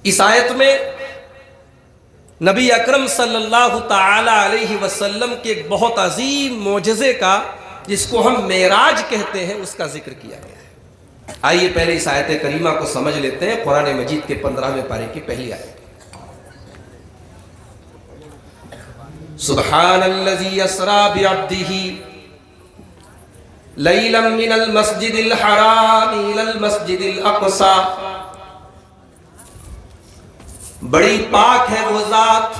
इस आयत में नबी अकरम सल्लल्लाहु ताला अलैहि वसल्लम के एक बहुत अजीम मोजज़े का, जिसको हम मेराज कहते हैं, उसका जिक्र किया गया है। आइए पहले इस आयत करीमा को समझ लेते हैं। कुरान मजीद के 15वें पारे की पहली आयत। सुब्हानल्लज़ी अस्रा बिअब्दिही लैलन मिनल मस्जिदिल हराम इलल मस्जिदिल अक़सा। बड़ी पाक है वो जात,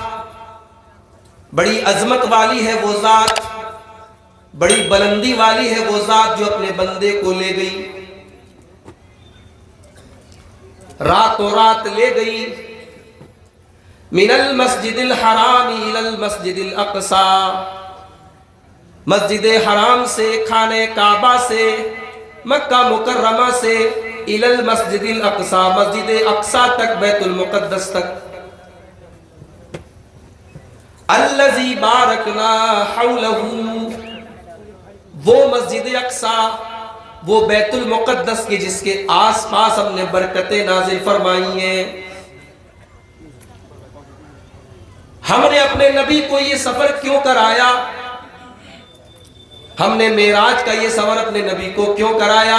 बड़ी अजमत वाली है वो जात, बड़ी बुलंदी वाली है वो जात जो अपने बंदे को ले गई, रातों रात ले गई। मिनल मस्जिदिल हराम इलल मस्जिदिल अक़सा, मस्जिद हराम से, खाने काबा से, मक्का मुकर्रमा से, इलल मस्जिदिल अक़सा, मस्जिद अक़सा तक, बैतुल मुक़द्दस तक। अल्लज़ी बारकना हौलहू, वो मस्जिद अक़सा, वो बैतुल मुक़द्दस के जिसके आस पास हमने बरकतें नाज़िल फरमाई हैं। हमने अपने नबी को ये सफर क्यों कराया? हमने मेराज का ये सफर अपने नबी को क्यों कराया?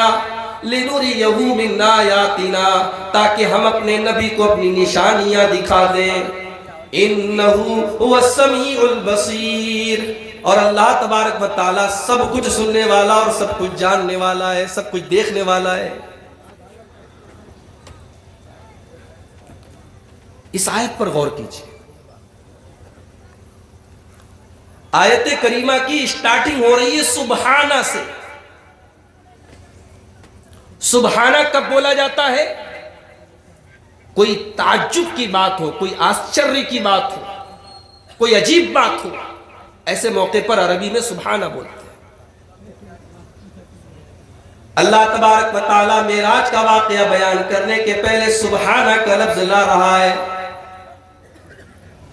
लिनुरियहू मिन आयातिना, ताकि हम अपने नबी को अपनी निशानियां दिखा दें। इन्नहू हुवस समीउल बसीर, और अल्लाह तबारक व तआला सब कुछ सुनने वाला और सब कुछ जानने वाला है, सब कुछ देखने वाला है। इस आयत पर गौर कीजिए। आयत करीमा की स्टार्टिंग हो रही है सुबहाना से। सुबहाना कब बोला जाता है? कोई ताज्जुब की बात हो, कोई आश्चर्य की बात हो, कोई अजीब बात हो, ऐसे मौके पर अरबी में सुबहाना बोलते हैं। अल्लाह तबारक व तआला मेराज का वाक़या बयान करने के पहले सुबहाना का लफ्ज ला रहा है।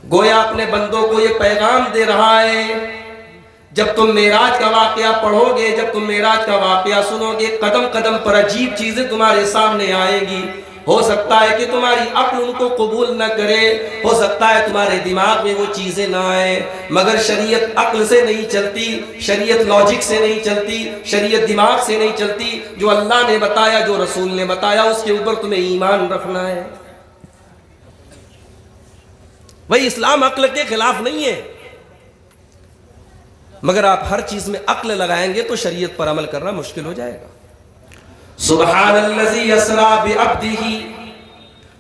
गोया अपने बंदों को यह पैगाम दे रहा है, जब तुम मेराज का वाक़या पढ़ोगे, जब तुम मेराज का वाक़या सुनोगे, कदम कदम पर अजीब चीजें तुम्हारे सामने आएंगी। हो सकता है कि तुम्हारी अक्ल उनको कबूल न करे, हो सकता है तुम्हारे दिमाग में वो चीजें ना आए, मगर शरीयत अक्ल से नहीं चलती, शरीयत लॉजिक से नहीं चलती, शरीयत दिमाग से नहीं चलती। जो अल्लाह ने बताया, जो रसूल ने बताया, उसके ऊपर तुम्हें ईमान रखना है। भाई इस्लाम अक्ल के खिलाफ नहीं है, मगर आप हर चीज में अक्ल लगाएंगे तो शरीयत पर अमल करना मुश्किल हो जाएगा। सुब्हानल्लज़ी अस्रा बिअब्दिही,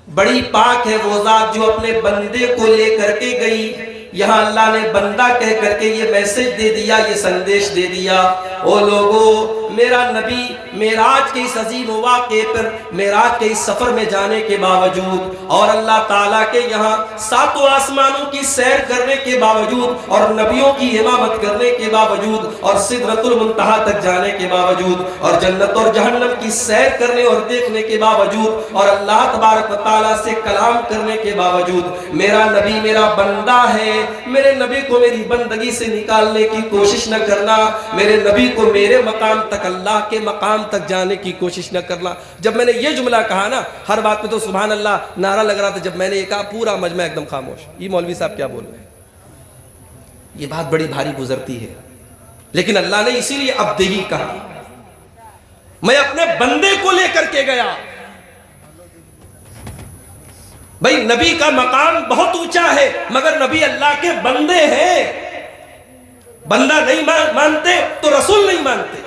बड़ी पाक है वो जात जो अपने बंदे को लेकर के गई। यहां अल्लाह ने बंदा कह करके ये मैसेज दे दिया, ये संदेश दे दिया, ओ लोगों, मेरा नबी मेराज के इस अजीम वाक़े पर, मेराज के इस सफर में जाने के बावजूद, और अल्लाह ताला के यहाँ सातों आसमानों की सैर करने के बावजूद, और नबियों की इमामत करने के बावजूद, और सिदरतुल मुंतहा तक जाने के बावजूद, और जन्नत और जहन्नम की सैर करने और देखने के बावजूद, और अल्लाह तबारक व तआला से कलाम करने के बावजूद, मेरा नबी मेरा बंदा है। मेरे नबी को मेरी बंदगी से निकालने की कोशिश न करना, मेरे नबी को मेरे मकाम तक, अल्लाह के मकाम तक जाने की कोशिश न करना। जब मैंने ये जुमला कहा ना, हर बात में तो सुभान अल्लाह नारा लग रहा था। जब मैंने ये कहा, पूरा मजमा एकदम खामोश, ये मौलवी साहब क्या बोल रहे हैं, ये बात बड़ी भारी गुजरती है। लेकिन अल्लाह ने इसीलिए अब्दिही कहा, मैं अपने बंदे को लेकर के गया। भाई नबी का मकाम बहुत ऊंचा है, मगर नबी अल्लाह के बंदे हैं। बंदा नहीं मानते तो रसूल नहीं मानते।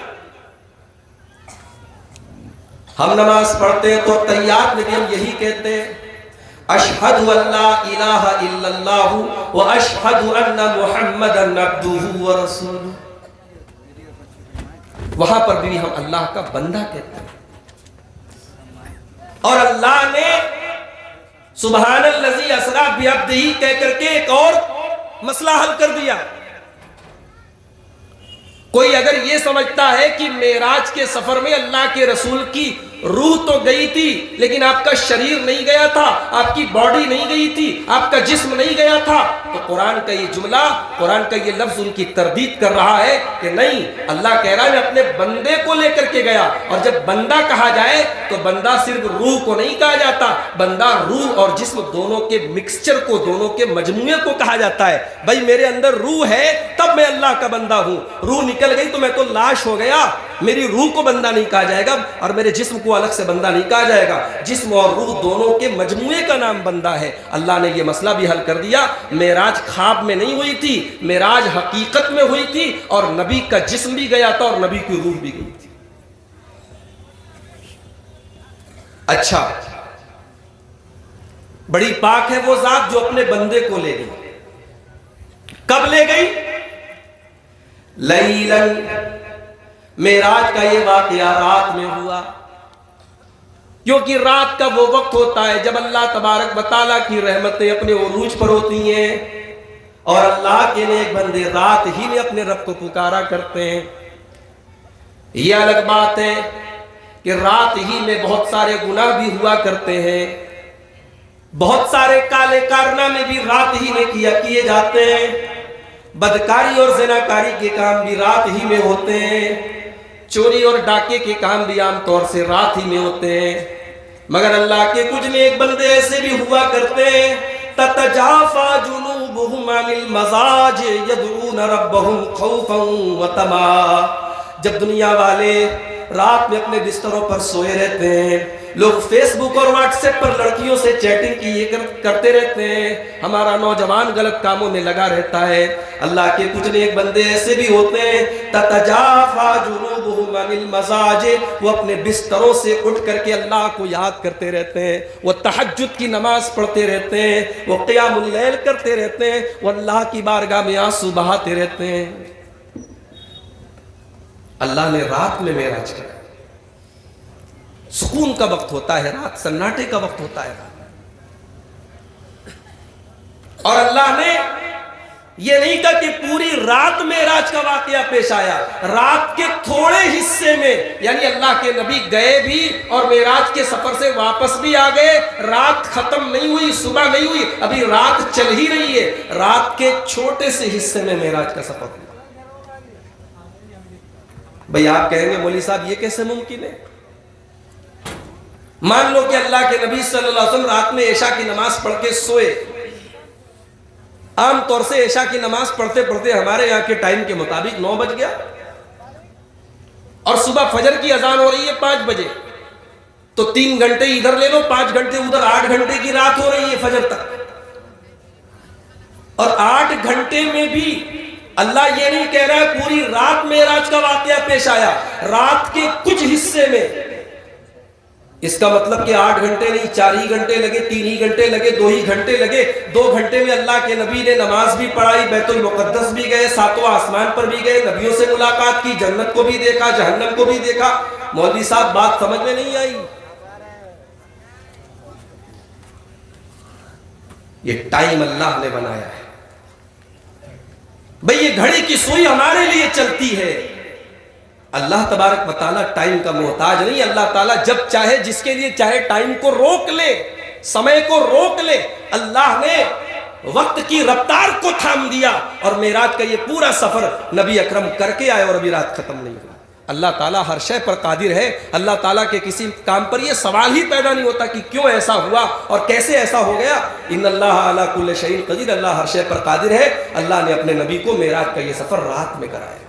हम नमाज पढ़ते हैं तो तैयार में भी हम यही कहते हैं, अशहदु अल्ला इलाहा इल्लल्लाहु व अशहदु अन्ना मुहम्मदन अब्दुहु व रसूलुहु। वहां पर भी हम अल्लाह का बंदा कहते हैं। और अल्लाह ने सुब्हानल्लज़ी अस्रा बिअब्दिही कह करके एक और मसला हल कर दिया। कोई अगर यह समझता है कि मेराज के सफर में अल्लाह के रसूल की रूह तो गई थी लेकिन आपका शरीर नहीं गया था, आपकी बॉडी नहीं गई थी, आपका जिस्म नहीं गया था। तो कुरान का ये जुमला, कुरान का ये लफ्ज उनकी तरदीद कर रहा है कि नहीं, अल्लाह कह रहा है मैं अपने बंदे को लेकर के गया। और जब बंदा कहा जाए तो बंदा सिर्फ रूह को नहीं कहा जाता, बंदा रूह और जिस्म दोनों के मिक्सचर को, दोनों के मजमुए को कहा जाता है। भाई मेरे अंदर रूह है तब मैं अल्लाह का बंदा हूं, रूह निकल गई तो मैं तो लाश हो गया, मेरी रूह को बंदा नहीं कहा जाएगा और मेरे जिस्म को अलग से बंदा नहीं कहा जाएगा। जिस्म और रूह दोनों के मजमुए का नाम बंदा है। अल्लाह ने यह मसला भी हल कर दिया। मेराज ख्वाब में नहीं हुई थी, मेराज हकीकत में हुई थी और नबी का जिस्म भी गया था और नबी की रूह भी गई थी। अच्छा, बड़ी पाक है वो जात जो अपने बंदे को ले गई। कब ले गई? लैलन, मेराज का ये वाकया रात में हुआ, क्योंकि रात का वो वक्त होता है जब अल्लाह तबारक व तआला की रहमतें अपने उरूज पर होती हैं और अल्लाह के नेक बंदे रात ही में अपने रब को पुकारा करते हैं। यह अलग बात है कि रात ही में बहुत सारे गुनाह भी हुआ करते हैं, बहुत सारे काले कारनामे भी रात ही में किए जाते हैं, बदकारी और ज़िनाकारी के काम भी रात ही में होते हैं, चोरी और डाके के काम भी आमतौर से रात ही में होते हैं। मगर अल्लाह के कुछ नेक बंदे ऐसे भी हुआ करते हैं, ततजाफा जुनूबुहुम अनिल मज़ाज यदऊन रब्बहुम खौफन व तमा। जब दुनिया वाले रात में अपने बिस्तरों पर सोए रहते हैं, लोग फेसबुक और व्हाट्सएप पर लड़कियों से चैटिंग करते रहते हैं, हमारा नौजवान गलत कामों में लगा रहता है। अल्लाह के कुछ नेक बंदे ऐसे भी होते हैं, ततजाफा जुनूबुहुम अनिल मज़ाजिर, वो अपने बिस्तरों से उठ करके अल्लाह को याद करते रहते हैं, वो तहज्जुद की नमाज पढ़ते रहते हैं, वो क़ियामुल लैल करते रहते हैं, वो अल्लाह की बारगाह में आंसू बहाते रहते हैं। अल्लाह ने रात में मेराज किया। सुकून का वक्त होता है रात, सन्नाटे का वक्त होता है रात। और अल्लाह ने यह नहीं कहा कि पूरी रात मेराज का वाकया पेश आया, रात के थोड़े हिस्से में, यानी अल्लाह के नबी गए भी और मेराज के सफर से वापस भी आ गए, रात खत्म नहीं हुई, सुबह नहीं हुई, अभी रात चल ही रही है, रात के छोटे से हिस्से में मेराज का सफर हुआ। भाई आप कहेंगे मौलवी साहब ये कैसे मुमकिन है? मान लो कि अल्लाह के नबी सल्लल्लाहु अलैहि वसल्लम रात में इशा की नमाज पढ़ के सोए। आमतौर से इशा की नमाज पढ़ते पढ़ते हमारे यहां के टाइम के मुताबिक 9 बज गया और सुबह फजर की अजान हो रही है 5 बजे, तो 3 घंटे इधर ले लो, 5 घंटे उधर, 8 घंटे की रात हो रही है फजर तक। और 8 घंटे में भी अल्लाह ये नहीं कह रहा है पूरी रात मेराज का वाकया पेश आया, रात के कुछ हिस्से में। इसका मतलब कि 8 घंटे नहीं, 4 ही घंटे लगे, 3 ही घंटे लगे, 2 ही घंटे लगे। 2 घंटे में अल्लाह के नबी ने नमाज भी पढ़ाई, बैतुल मुक़द्दस भी गए, 7वां आसमान पर भी गए, नबियों से मुलाकात की, जन्नत को भी देखा, जहन्नम को भी देखा। मौलवी साहब बात समझ में नहीं आई? ये टाइम अल्लाह ने बनाया है। भाई ये घड़ी की सुई हमारे लिए चलती है, अल्लाह तबारक व तआला टाइम का मोहताज नहीं। अल्लाह ताला जब चाहे, जिसके लिए चाहे टाइम को रोक ले, समय को रोक ले। अल्लाह ने वक्त की रफ्तार को थाम दिया और मेराज का ये पूरा सफर नबी अकरम करके आए और अभी रात खत्म नहीं हुई। अल्लाह ताला हर शय पर कादिर है। अल्लाह ताला के किसी काम पर यह सवाल ही पैदा नहीं होता कि क्यों ऐसा हुआ और कैसे ऐसा हो गया। इन्नल्लाह अला कुल्लि शैइन क़दीर, अल्लाह हर शय पर कादिर है। अल्लाह ने अपने नबी को मेराज का ये सफर रात में कराया।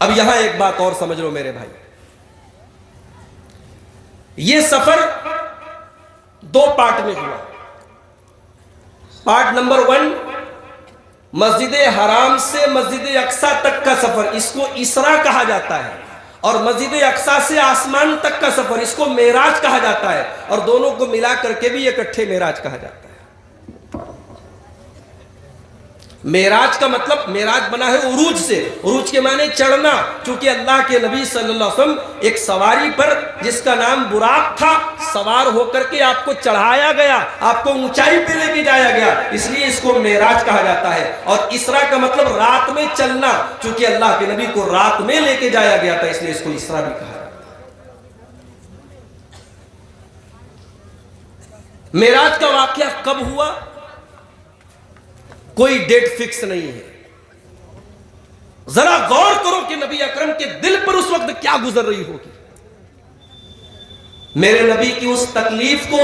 अब यहां एक बात और समझ लो मेरे भाई, ये सफर 2 पार्ट में हुआ। पार्ट नंबर 1, मस्जिद हराम से मस्जिद अक्सा तक का सफर, इसको इसरा कहा जाता है, और मस्जिद अक्सा से आसमान तक का सफर, इसको मेराज कहा जाता है। और दोनों को मिला करके भी इकट्ठे मेराज कहा जाता है। मेराज का मतलब, मेराज बना है उरूज से, उरूज के माने चढ़ना, क्योंकि अल्लाह के नबी सल्लल्लाहु अलैहि वसल्लम एक सवारी पर जिसका नाम बुराक था, सवार होकर के आपको चढ़ाया गया, आपको ऊंचाई पे लेके जाया गया, इसलिए इसको मेराज कहा जाता है। और इसरा का मतलब रात में चलना, क्योंकि अल्लाह के नबी को रात में लेके जाया गया था, इसलिए इसको इसरा भी कहा। मेराज का वाकया कब हुआ, कोई डेट फिक्स नहीं है। जरा गौर करो कि नबी अकरम के दिल पर उस वक्त क्या गुजर रही होगी। मेरे नबी की उस तकलीफ को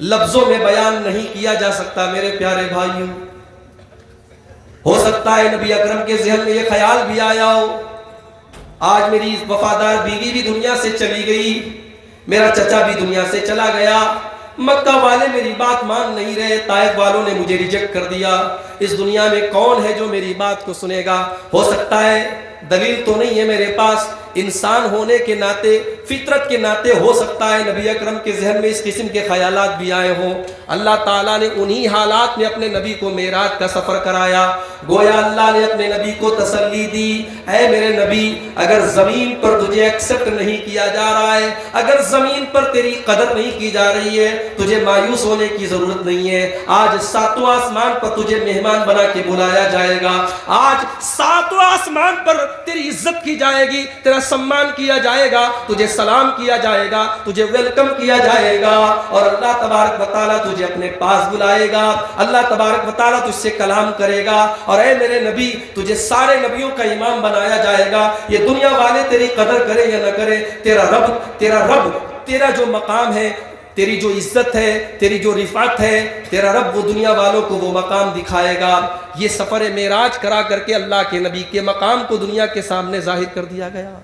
लफ्जों में बयान नहीं किया जा सकता। मेरे प्यारे भाइयों, हो सकता है नबी अकरम के ज़हन में यह ख्याल भी आया हो, आज मेरी वफादार बीवी भी दुनिया से चली गई, मेरा चचा भी दुनिया से चला गया, मक्का वाले मेरी बात मान नहीं रहे, ताइफ वालों ने मुझे रिजेक्ट कर दिया, इस दुनिया में कौन है जो मेरी बात को सुनेगा। हो सकता है, दलील तो नहीं है मेरे पास, इंसान होने के नाते, फितरत के नाते हो सकता है नबी अकरम के जहन में इस किस्म के ख्यालात भी आए हों। अल्लाह ताला ने उन्हीं हालात में अपने नबी को मेराज का सफ़र कराया। गोया अल्लाह ने अपने नबी को तसल्ली दी, ऐ मेरे नबी, अगर ज़मीन पर तुझे एक्सेप्ट नहीं किया जा रहा है, अगर ज़मीन पर तेरी कदर नहीं की जा रही है, तुझे मायूस होने की ज़रूरत नहीं है। आज सातों आसमान पर तुझे मेहमान बना के बुलाया जाएगा, आज सातों आसमान पर तेरी इज्जत की जाएगी, तेरा सम्मान किया जाएगा, तुझे सलाम किया जाएगा, तुझे वेलकम किया जाएगा, और अल्लाह तबारक व तआला तुझे अपने पास बुलाएगा, अल्लाह तबारक व तआला तुझसे कलाम करेगा, और ऐ मेरे नबी, तुझे सारे नबियों का इमाम बनाया जाएगा। ये दुनिया वाले तेरी कदर करे या न करे, तेरा रब तेरा जो मकाम है, तेरी जो इज्जत है, तेरी जो रिफात है, तेरा रब वो दुनिया वालों को वो मकाम दिखाएगा। ये सफ़र मेराज करा करके अल्लाह के नबी के मकाम को दुनिया के सामने जाहिर कर दिया गया।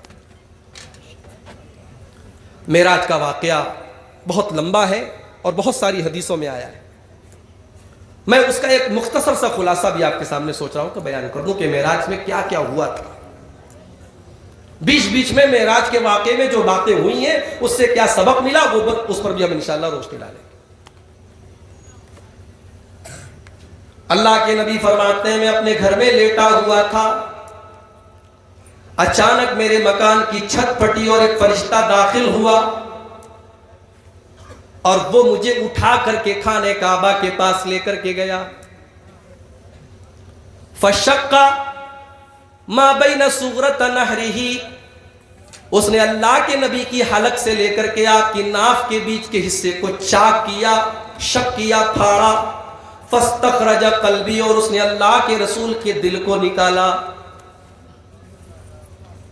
मेराज का वाकया बहुत लंबा है और बहुत सारी हदीसों में आया है। मैं उसका एक मुख्तसर सा खुलासा भी आपके सामने सोच रहा हूं कि बयान कर दूं कि मेराज में क्या क्या हुआ था। बीच बीच में मेराज के वाक़े में जो बातें हुई हैं उससे क्या सबक मिला, वो उस पर भी हम इंशाअल्लाह रोशनी डालेंगे। अल्लाह के नबी फरमाते हैं, मैं अपने घर में लेटा हुआ था, अचानक मेरे मकान की छत फटी और एक फरिश्ता दाखिल हुआ और वो मुझे उठा करके खाने काबा के पास लेकर के गया। फशक्का मा बैन सुगरत नहरिही, उसने अल्लाह के नबी की हलक से लेकर के आपकी नाफ के बीच के हिस्से को चाक किया, शक किया, फाड़ा। फस्तखरज कल्बी, और उसने अल्लाह के रसूल के दिल को निकाला।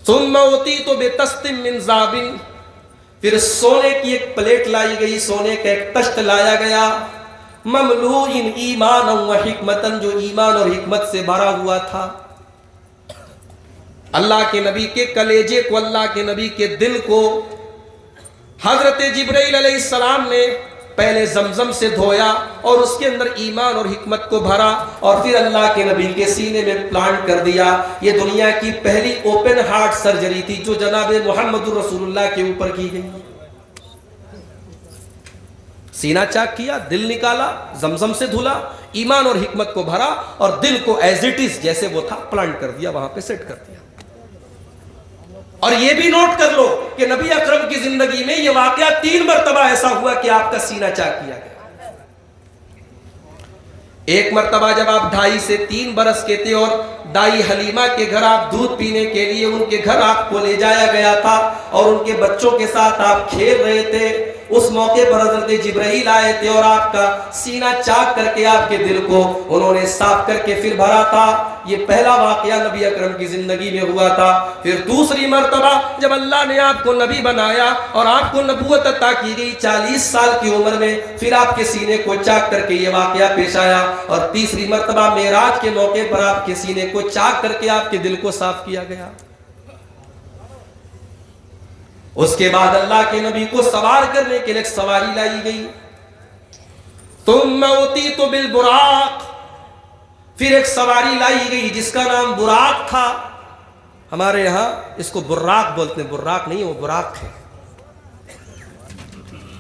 सुम्मा उतीतु बितस्तिम मिन ज़ाबिन, फिर सोने की एक प्लेट लाई गई, सोने का एक तश्त लाया गया, ममलूइन ईमान व हिकमतन, जो ईमान और हिकमत से भरा हुआ था। अल्लाह के नबी के कलेजे को, अल्लाह के नबी के दिल को हजरत जिब्राइल अलैहिस्सलाम ने पहले जमजम से धोया और उसके अंदर ईमान और हिकमत को भरा और फिर अल्लाह के नबी के सीने में प्लांट कर दिया। ये दुनिया की पहली ओपन हार्ट सर्जरी थी जो जनाब मुहम्मदुर रसूलुल्लाह के ऊपर की गई। सीना चाक किया, दिल निकाला, जमजम से धुला, ईमान और हिकमत को भरा और दिल को एज इट इज जैसे वो था प्लांट कर दिया, वहां पे सेट कर दिया। और ये भी नोट कर लो कि नबी अकरम की जिंदगी में ये वाकया 3 मरतबा ऐसा हुआ कि आपका सीना चाक किया गया। एक मरतबा जब आप 2.5 से 3 बरस के थे और दाई हलीमा के घर आप दूध पीने के लिए उनके घर आपको ले जाया गया था और उनके बच्चों के साथ आप खेल रहे थे। उस मौके पर हज़रत जिब्राइल आए थे और आपका सीना चाक करके आपके दिल को उन्होंने साफ करके फिर भरा था। ये पहला वाकया नबी अकरम की जिंदगी में हुआ था। फिर दूसरी मर्तबा जब अल्लाह ने आपको नबी बनाया और आपको नबूवत अता की गई 40 साल की उम्र में, फिर आपके सीने को चाक करके ये वाकया पेश आया। और तीसरी मर्तबा मेराज के मौके पर आपके सीने को चाक करके आपके दिल को साफ किया गया। उसके बाद अल्लाह के नबी को सवार करने के लिए एक सवारी लाई गई। तुम उतीतु बिल बुराक, फिर एक सवारी लाई गई जिसका नाम बुराक था। हमारे यहां इसको बुर्राक बोलते हैं, बुर्राक नहीं, वो बुराक है।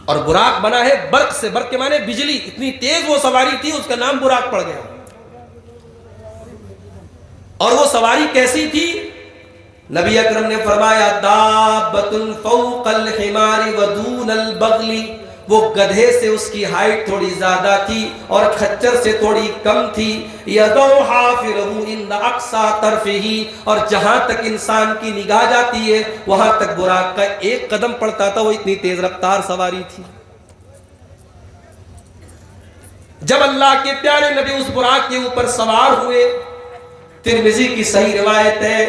और बुराक बना है बर्क से, बर्क के माने बिजली, इतनी तेज वो सवारी थी उसका नाम बुराक पड़ गया। और वो सवारी कैसी थी? नबी अकरम ने फरमाया दाब्बतुन फौकल हिमारी व दूनल बगली, वो गधे से उसकी हाइट थोड़ी ज्यादा थी और खच्चर से थोड़ी कम थी। यदौ हाफिरहु इंद अक्सा तरफिही, और जहां तक इंसान की निगाह जाती है वहां तक बुराक का एक कदम पड़ता था। वो इतनी तेज रफ्तार सवारी थी। जब अल्लाह के प्यारे नबी उस बुराक के ऊपर सवार हुए, तिरमिजी की सही रिवायत है,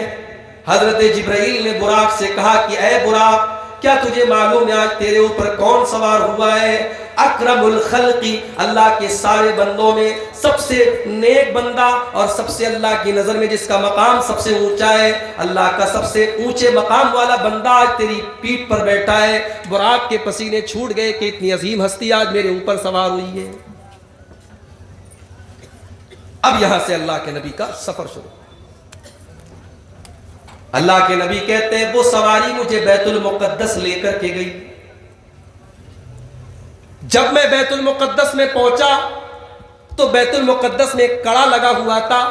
हजरत जिब्राइल ने बुराक से कहा कि ऐ बुराक, क्या तुझे मालूम है आज तेरे ऊपर कौन सवार हुआ है? अकरमुल खल्की, अल्लाह के सारे बंदों में सबसे नेक बंदा और सबसे अल्लाह की नजर में जिसका मकाम सबसे ऊंचा है, अल्लाह का सबसे ऊंचे मकाम वाला बंदा आज तेरी पीठ पर बैठा है। बुराक के पसीने छूट गए कि इतनी अजीम हस्ती आज मेरे ऊपर सवार हुई है। अब यहां से अल्लाह के नबी का सफर शुरू। अल्लाह के नबी कहते हैं वो सवारी मुझे बैतुल मुकद्दस लेकर के गई। जब मैं बैतुल मुकद्दस में पहुंचा तो बैतुल मुकद्दस में एक कड़ा लगा हुआ था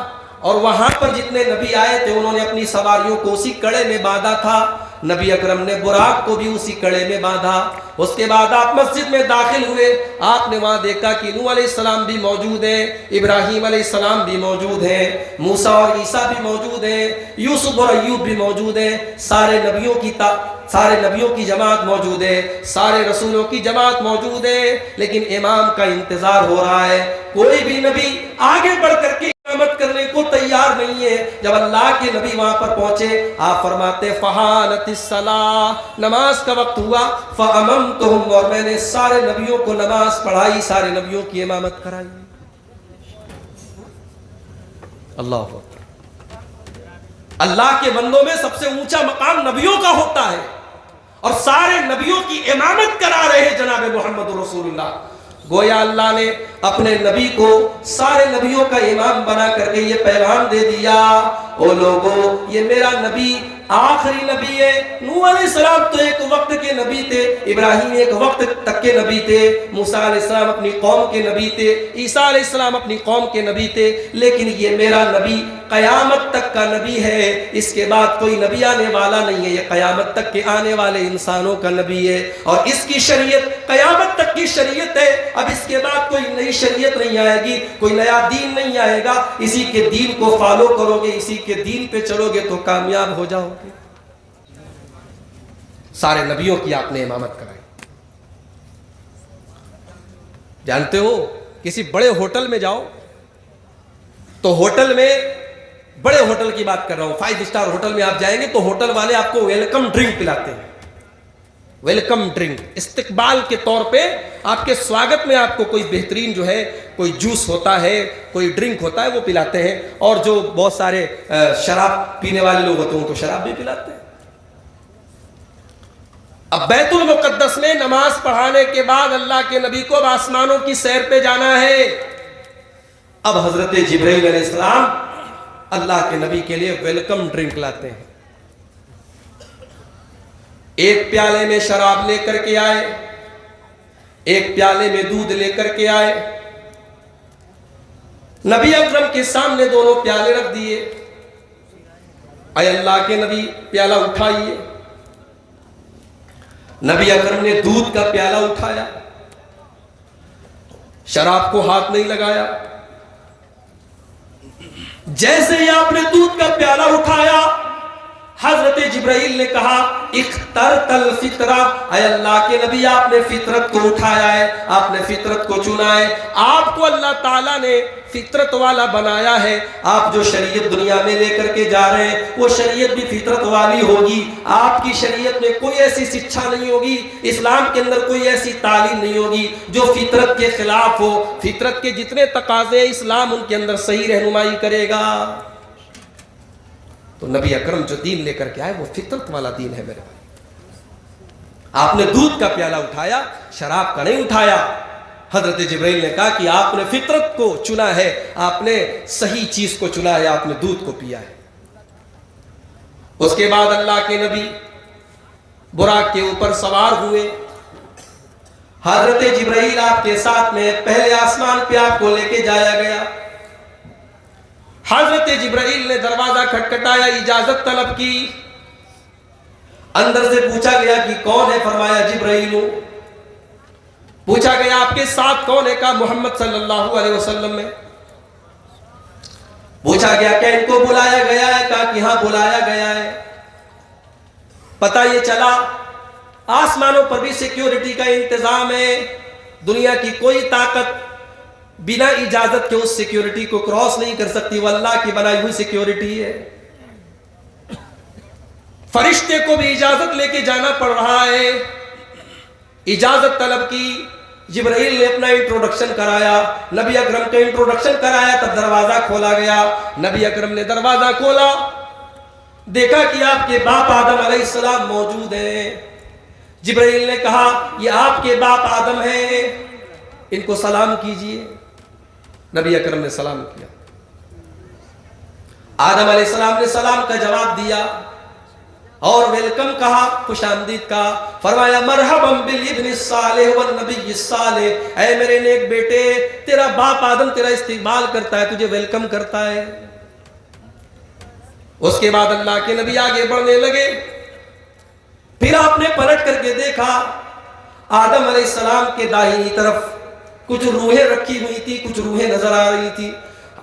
और वहां पर जितने नबी आए थे उन्होंने अपनी सवारियों को उसी कड़े में बांधा था। नबी अकरम ने बुराक को भी उसी कड़े में बांधा। उसके बाद आप मस्जिद में दाखिल हुए। आपने वहां देखा कि नूह अलैहिस्सलाम भी मौजूद हैं, इब्राहिम अलैहिस्सलाम भी मौजूद हैं, मूसा और ईसा भी मौजूद हैं, यूसुफ और अय्यूब भी मौजूद हैं। सारे नबियों की जमात मौजूद है, सारे रसूलों की जमात मौजूद है। लेकिन इमाम का इंतजार हो रहा है। कोई भी नबी आगे बढ़ करके इमामत करने को तैयार नहीं है। जब अल्लाह के नबी वहां पर पहुंचे, आप फरमाते फ़हानतिस्सलाह, नमाज का वक्त हुआ, फ़अममतुहुम, और मैंने सारे नबियों को नमाज पढ़ाई, सारे नबियों की इमामत कराई। अल्लाह अकबर। अल्लाह के बंदों में सबसे ऊंचा मकाम नबियों का होता है और सारे नबियों की इमामत करा रहे हैं जनाब मोहम्मद रसूलुल्लाह। गोया अल्लाह ने अपने नबी को सारे नबियों का इमाम बना करके ये पैगाम दे दिया, ओ लोगों, ये मेरा नबी आखिरी नबी है। नूह अलैहिस्सलाम तो एक वक्त के नबी थे, इब्राहिम एक वक्त तक के नबी थे, मूसा अलैहिस्सलाम अपनी कौम के नबी थे, ईसा अलैहिस्सलाम अपनी कौम के नबी थे। लेकिन ये मेरा नबी कयामत तक का नबी है। इसके बाद कोई नबी आने वाला नहीं है। ये कयामत तक के आने वाले इंसानों का नबी है और इसकी शरीयत कयामत तक की शरीयत है। अब इसके बाद कोई नई शरीयत नहीं आएगी, कोई नया दीन नहीं आएगा। इसी के दीन को फॉलो करोगे, इसी के दीन पे चलोगे तो कामयाब हो जाओगे। सारे नबियों की आपने इमामत कराई। जानते हो, किसी बड़े होटल में जाओ तो होटल में, बड़े होटल की बात कर रहा हूं, 5 स्टार होटल में आप जाएंगे तो होटल वाले आपको वेलकम ड्रिंक पिलाते हैं। वेलकम ड्रिंक, इस्तकबाल के तौर पे आपके स्वागत में आपको कोई बेहतरीन जो है कोई जूस होता है, कोई ड्रिंक होता है, वो पिलाते हैं। और जो बहुत सारे शराब पीने वाले लोग होते हैं उनको शराब भी पिलाते हैं। अब बैतुल मुकद्दस में नमाज पढ़ाने के बाद अल्लाह के नबी को अब आसमानों की सैर पे जाना है। अब हजरत जिब्राइल अलैहिस्सलाम अल्लाह के नबी के लिए वेलकम ड्रिंक लाते हैं। एक प्याले में शराब लेकर के आए, एक प्याले में दूध लेकर के आए। नबी अकरम के सामने दोनों प्याले रख दिए। आए अल्लाह के नबी, प्याला उठाइए। नबी अकरम ने दूध का प्याला उठाया, शराब को हाथ नहीं लगाया। जैसे ही आपने दूध का प्याला उठाया, हजरत जिब्राइल ने कहा इख्तरतल फितरा, अल्लाह के नबी आपने फितरत को उठाया है, आपने फितरत को चुना है। आपको अल्लाह ताला ने फितरत वाला बनाया है। आप जो शरीयत दुनिया में लेकर के जा रहे हैं वो शरीयत भी फितरत वाली होगी। आपकी शरीयत में कोई ऐसी शिक्षा नहीं होगी, इस्लाम के अंदर कोई ऐसी तालीम नहीं होगी जो फितरत के खिलाफ हो। फितरत के जितने तकाजे इस्लाम उनके अंदर सही रहनुमाई करेगा। तो नबी अकरम जो दीन लेकर के आए वो फितरत वाला दीन है मेरे भाई। आपने दूध का प्याला उठाया, शराब का नहीं उठाया। हजरत जिब्राइल ने कहा कि आपने फितरत को चुना है, आपने सही चीज को चुना है, आपने दूध को पिया है। उसके बाद अल्लाह के नबी बुराक के ऊपर सवार हुए। हजरत जिब्राइल आपके साथ में पहले आसमान पे आपको लेके जाया गया। हजरत जिब्राइल ने दरवाजा खटखटाया, इजाजत तलब की। अंदर से पूछा गया कि कौन है? फरमाया जिब्राइल। पूछा गया आपके साथ कौन है? कहा मोहम्मद सल्लल्लाहु अलैहि वसल्लम में। पूछा गया क्या इनको बुलाया गया है? कहा कि हां बुलाया गया है। पता ये चला आसमानों पर भी सिक्योरिटी का इंतजाम है। दुनिया की कोई ताकत बिना इजाजत के उस सिक्योरिटी को क्रॉस नहीं कर सकती। वो अल्लाह की बनाई हुई सिक्योरिटी है। फरिश्ते को भी इजाजत लेके जाना पड़ रहा है। इजाजत तलब की, जिब्राइल ने अपना इंट्रोडक्शन कराया, नबी अकरम का इंट्रोडक्शन कराया, तब दरवाजा खोला गया। नबी अकरम ने दरवाजा खोला, देखा कि आपके बाप आदम अलैहिस्सलाम मौजूद हैं। जिब्राइल ने कहा ये आपके बाप आदम हैं, इनको सलाम कीजिए। नबी अकरम ने सलाम किया। आदम अलैहिस्सलाम ने सलाम का जवाब दिया और वेलकम कहा, खुशामदीद कहा। फरमाया मरहबम बिल इब्न सालेह वन नबी सालेह, ऐ मेरे नेक बेटे, तेरा बाप आदम तेरा इस्तेमाल करता है, तुझे वेलकम करता है। उसके बाद अल्लाह के नबी आगे बढ़ने लगे। फिर आपने पलट करके देखा आदम अलैहिस्सलाम के दाहिनी तरफ कुछ रूहें रखी हुई थी, कुछ रूहें नजर आ रही थी।